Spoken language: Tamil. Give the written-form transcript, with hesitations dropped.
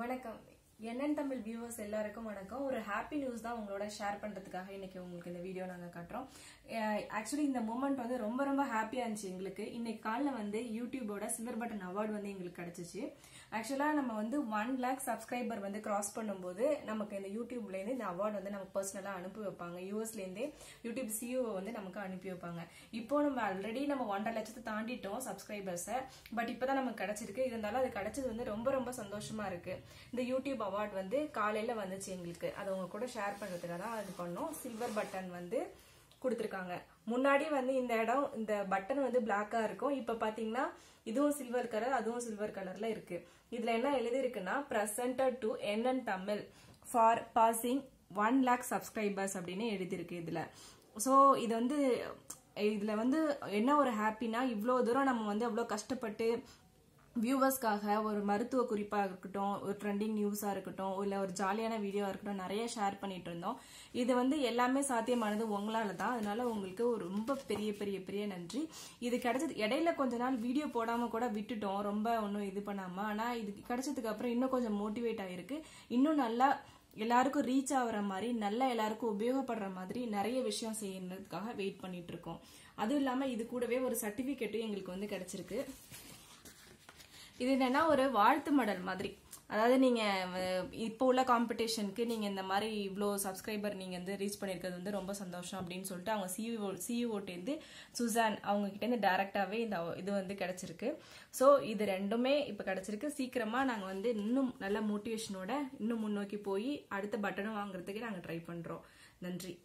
வணக்கம் என்னன் தமிழ் வியூவர்ஸ் எல்லாருக்கும் வணக்கம். ஒரு ஹாப்பி நியூஸ் தான் உங்களோட ஷேர் பண்றதுக்காக இன்னைக்கு உங்களுக்கு இந்த வீடியோ நாங்க காட்டுறோம். ஆக்சுவலி இந்த மூமெண்ட் வந்து ரொம்ப ரொம்ப ஹாப்பியா இருந்துச்சு எங்களுக்கு. இன்னைக்கு காலைல வந்து யூடியூபோட சில்வர் பட்டன் அவார்டு வந்து எங்களுக்கு கிடைச்சிச்சு. ஆக்சுவலா நம்ம வந்து 1 lakh சப்ஸ்கிரைபர் வந்து கிராஸ் பண்ணும்போது நமக்கு இந்த யூடியூப்ல இருந்து இந்த அவார்டு வந்து நமக்கு பர்சனலா அனுப்பி வைப்பாங்க. யூஎஸ்ல இருந்தே யூடியூப் சிஇஓ வந்து நமக்கு அனுப்பி வைப்பாங்க. இப்போ நம்ம ஆல்ரெடி நம்ம 1.5 லட்சத்தை தாண்டிட்டோம் சப்ஸ்கிரைபர்ஸை. பட் இப்பதான் நமக்கு கிடைச்சிருக்கு. இருந்தாலும் அது கிடைச்சது வந்து ரொம்ப ரொம்ப சந்தோஷமா இருக்கு. இந்த யூடியூப் அவார்டு வந்து காலையில வந்துச்சு எங்களுக்கு. அதை உங்க கூட ஷேர் பண்றதுக்காக தான் அது பண்ணோம். சில்வர் பட்டன் வந்து கொடுத்திருக்காங்க. முன்னாடி வந்து இந்த பட்டன் வந்து பிளாக்கா இருக்கும். இப்ப பாத்தீங்கன்னா இதுவும் சில்வர் கலர், அதுவும் சில்வர் கலர்ல இருக்கு. இதுல என்ன எழுதி இருக்குன்னா presented to என்னன் Tamil for passing 1 lakh subscribers அப்படின்னு எழுதிருக்கு இதுல. சோ இது வந்து இதுல வந்து என்ன ஒரு ஹாப்பினா, இவ்வளவு தூரம் நம்ம வந்து அவ்வளவு கஷ்டப்பட்டு வியூவர்ஸ்க்காக ஒரு மருத்துவ குறிப்பா இருக்கட்டும், ஒரு ட்ரெண்டிங் நியூஸா இருக்கட்டும், இல்ல ஒரு ஜாலியான வீடியோவா இருக்கட்டும், நிறைய ஷேர் பண்ணிட்டு இருந்தோம். இது வந்து எல்லாமே சாத்தியமானது உங்களால தான். அதனால உங்களுக்கு ஒரு ரொம்ப பெரிய பெரிய பெரிய நன்றி. இது கிடைச்சது இடையில கொஞ்ச நாள் வீடியோ போடாம கூட விட்டுட்டோம், ரொம்ப ஒன்னும் இது பண்ணாம. ஆனா இது கிடைச்சதுக்கு அப்புறம் இன்னும் கொஞ்சம் மோட்டிவேட் ஆயிருக்கு. இன்னும் நல்லா எல்லாருக்கும் ரீச் ஆகுற மாதிரி, நல்லா எல்லாருக்கும் உபயோகப்படுற மாதிரி நிறைய விஷயம் செய்யறதுக்காக வெயிட் பண்ணிட்டு இருக்கோம். அதுவும் இல்லாம இது கூடவே ஒரு சர்டிபிகேட்டும் எங்களுக்கு வந்து கிடைச்சிருக்கு. இது என்னன்னா ஒரு வாழ்த்து மடல் மாதிரி. அதாவது நீங்க இப்போ உள்ள காம்படிஷனுக்கு நீங்க இந்த மாதிரி இவ்வளோ சப்ஸ்கிரைபர் நீங்க வந்து ரீச் பண்ணிருக்கிறது வந்து ரொம்ப சந்தோஷம் அப்படின்னு சொல்லிட்டு அவங்க சிஇஓட்டேருந்து சுசான் அவங்க கிட்ட இருந்து டைரக்டாவே இந்த இது வந்து கிடைச்சிருக்கு. ஸோ இது ரெண்டுமே இப்ப கிடைச்சிருக்கு. சீக்கிரமா நாங்க வந்து இன்னும் நல்ல மோட்டிவேஷனோட இன்னும் முன்னோக்கி போய் அடுத்த பட்டனும் வாங்குறதுக்கு நாங்க ட்ரை பண்றோம். நன்றி.